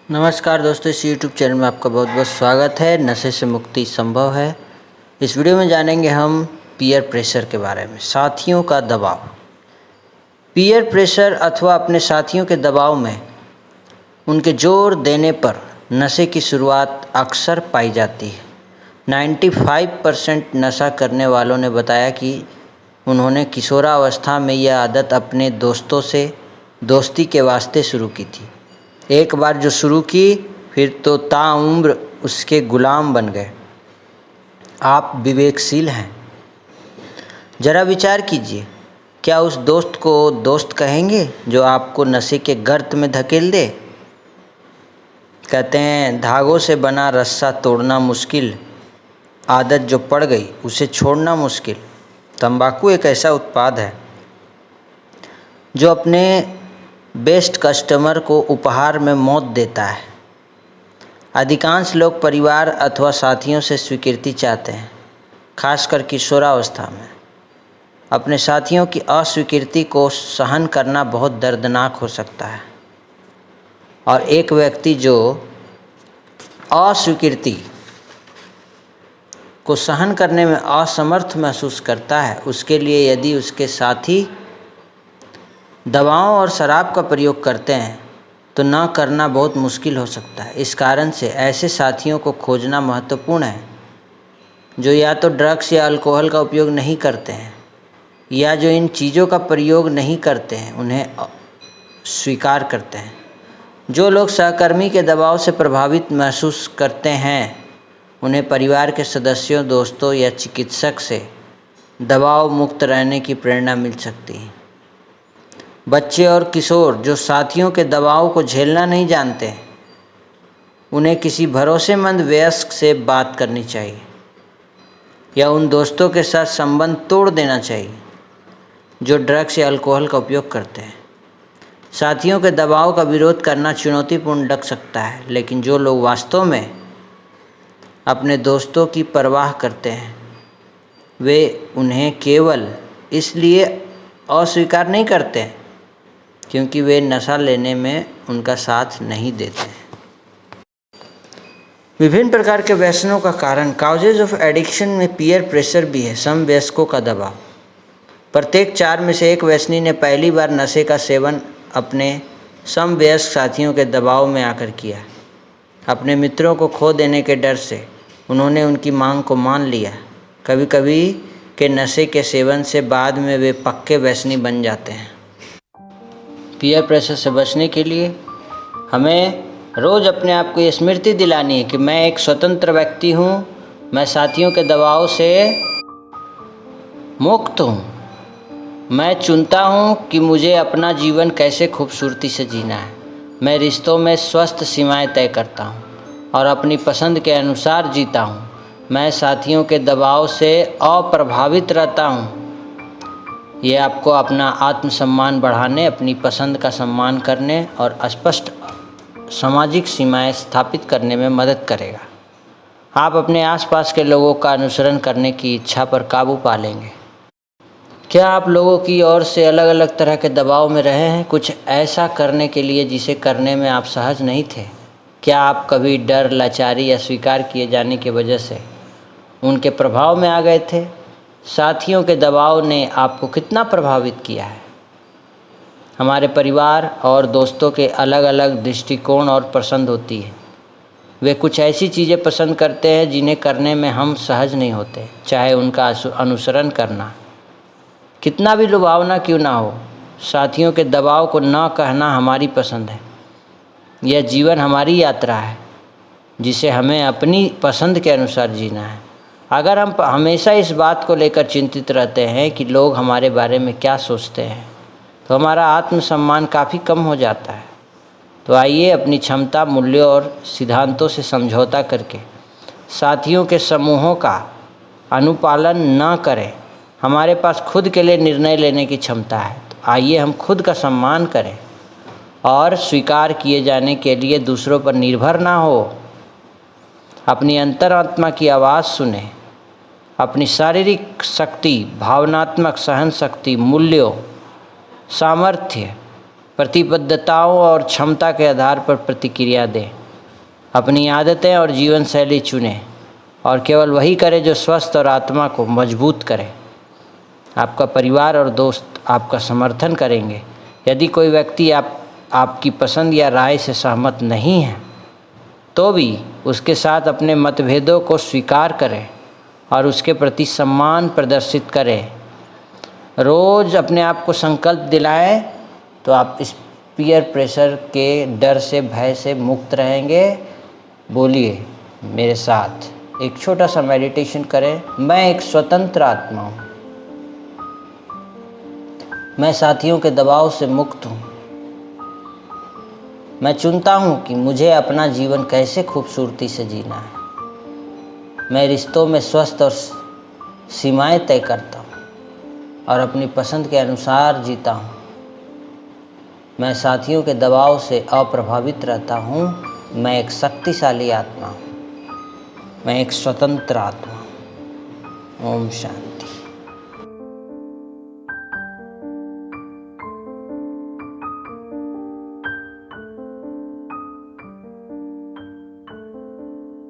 नमस्कार दोस्तों, इस यूट्यूब चैनल में आपका बहुत बहुत स्वागत है। नशे से मुक्ति संभव है। इस वीडियो में जानेंगे हम पीयर प्रेशर के बारे में। साथियों का दबाव। पीयर प्रेशर अथवा अपने साथियों के दबाव में उनके जोर देने पर नशे की शुरुआत अक्सर पाई जाती है। 95% नशा करने वालों ने बताया कि उन्होंने किशोरावस्था में यह आदत अपने दोस्तों से दोस्ती के वास्ते शुरू की थी। एक बार जो शुरू की फिर तो ताउम्र उसके गुलाम बन गए। आप विवेकशील हैं? ज़रा विचार कीजिए, क्या उस दोस्त को दोस्त कहेंगे जो आपको नशे के गर्त में धकेल दे? कहते हैं, धागों से बना रस्सा तोड़ना मुश्किल, आदत जो पड़ गई उसे छोड़ना मुश्किल। तंबाकू एक ऐसा उत्पाद है जो अपने बेस्ट कस्टमर को उपहार में मौत देता है। अधिकांश लोग परिवार अथवा साथियों से स्वीकृति चाहते हैं, खासकर किशोरावस्था में। अपने साथियों की अस्वीकृति को सहन करना बहुत दर्दनाक हो सकता है, और एक व्यक्ति जो अस्वीकृति को सहन करने में असमर्थ महसूस करता है, उसके लिए यदि उसके साथी दवाओं और शराब का प्रयोग करते हैं तो न करना बहुत मुश्किल हो सकता है। इस कारण से ऐसे साथियों को खोजना महत्वपूर्ण है जो या तो ड्रग्स या अल्कोहल का उपयोग नहीं करते हैं, या जो इन चीज़ों का प्रयोग नहीं करते हैं उन्हें स्वीकार करते हैं। जो लोग सहकर्मी के दबाव से प्रभावित महसूस करते हैं उन्हें परिवार के सदस्यों, दोस्तों या चिकित्सक से दबाव मुक्त रहने की प्रेरणा मिल सकती है। बच्चे और किशोर जो साथियों के दबाव को झेलना नहीं जानते, उन्हें किसी भरोसेमंद वयस्क से बात करनी चाहिए या उन दोस्तों के साथ संबंध तोड़ देना चाहिए जो ड्रग्स या अल्कोहल का उपयोग करते हैं। साथियों के दबाव का विरोध करना चुनौतीपूर्ण लग सकता है, लेकिन जो लोग वास्तव में अपने दोस्तों की परवाह करते हैं वे उन्हें केवल इसलिए अस्वीकार नहीं करते हैं क्योंकि वे नशा लेने में उनका साथ नहीं देते हैं। विभिन्न प्रकार के व्यसनों का कारण काउजेज ऑफ एडिक्शन में पीयर प्रेशर भी है। समवयस्कों का दबाव। प्रत्येक 4 में से एक व्यसनी ने पहली बार नशे का सेवन अपने समवयस्क साथियों के दबाव में आकर किया। अपने मित्रों को खो देने के डर से उन्होंने उनकी मांग को मान लिया। कभी कभी के नशे के सेवन से बाद में वे पक्के व्यसनी बन जाते हैं। पीयर प्रेशर से बचने के लिए हमें रोज़ अपने आप को ये स्मृति दिलानी है कि मैं एक स्वतंत्र व्यक्ति हूँ, मैं साथियों के दबाव से मुक्त हूँ। मैं चुनता हूँ कि मुझे अपना जीवन कैसे खूबसूरती से जीना है। मैं रिश्तों में स्वस्थ सीमाएं तय करता हूँ और अपनी पसंद के अनुसार जीता हूँ। मैं साथियों के दबाव से अप्रभावित रहता हूँ। ये आपको अपना आत्मसम्मान बढ़ाने, अपनी पसंद का सम्मान करने और स्पष्ट सामाजिक सीमाएं स्थापित करने में मदद करेगा। आप अपने आसपास के लोगों का अनुसरण करने की इच्छा पर काबू पा लेंगे। क्या आप लोगों की ओर से अलग अलग तरह के दबाव में रहे हैं, कुछ ऐसा करने के लिए जिसे करने में आप सहज नहीं थे? क्या आप कभी डर, लाचारी या स्वीकार किए जाने की वजह से उनके प्रभाव में आ गए थे? साथियों के दबाव ने आपको कितना प्रभावित किया है? हमारे परिवार और दोस्तों के अलग अलग दृष्टिकोण और पसंद होती है। वे कुछ ऐसी चीज़ें पसंद करते हैं जिन्हें करने में हम सहज नहीं होते, चाहे उनका अनुसरण करना कितना भी लुभावना क्यों ना हो। साथियों के दबाव को न कहना हमारी पसंद है। यह जीवन हमारी यात्रा है जिसे हमें अपनी पसंद के अनुसार जीना है। अगर हम हमेशा इस बात को लेकर चिंतित रहते हैं कि लोग हमारे बारे में क्या सोचते हैं, तो हमारा आत्मसम्मान काफ़ी कम हो जाता है। तो आइए अपनी क्षमता, मूल्यों और सिद्धांतों से समझौता करके साथियों के समूहों का अनुपालन न करें। हमारे पास खुद के लिए निर्णय लेने की क्षमता है, तो आइए हम खुद का सम्मान करें और स्वीकार किए जाने के लिए दूसरों पर निर्भर ना हो। अपनी अंतरात्मा की आवाज़ सुने। अपनी शारीरिक शक्ति, भावनात्मक सहन शक्ति, मूल्यों, सामर्थ्य प्रतिबद्धताओं और क्षमता के आधार पर प्रतिक्रिया दें। अपनी आदतें और जीवन शैली चुनें और केवल वही करें जो स्वस्थ और आत्मा को मजबूत करे। आपका परिवार और दोस्त आपका समर्थन करेंगे। यदि कोई व्यक्ति आपकी पसंद या राय से सहमत नहीं है तो भी उसके साथ अपने मतभेदों को स्वीकार करें और उसके प्रति सम्मान प्रदर्शित करें। रोज़ अपने आप को संकल्प दिलाएं तो आप इस पीयर प्रेशर के डर से, भय से मुक्त रहेंगे। बोलिए मेरे साथ, एक छोटा सा मेडिटेशन करें। मैं एक स्वतंत्र आत्मा हूँ। मैं साथियों के दबाव से मुक्त हूँ। मैं चुनता हूँ कि मुझे अपना जीवन कैसे खूबसूरती से जीना है। मैं रिश्तों में स्वस्थ और सीमाएं तय करता हूँ और अपनी पसंद के अनुसार जीता हूँ। मैं साथियों के दबाव से अप्रभावित रहता हूँ। मैं एक शक्तिशाली आत्मा हूँ। मैं एक स्वतंत्र आत्मा हूँ। ओम शांति।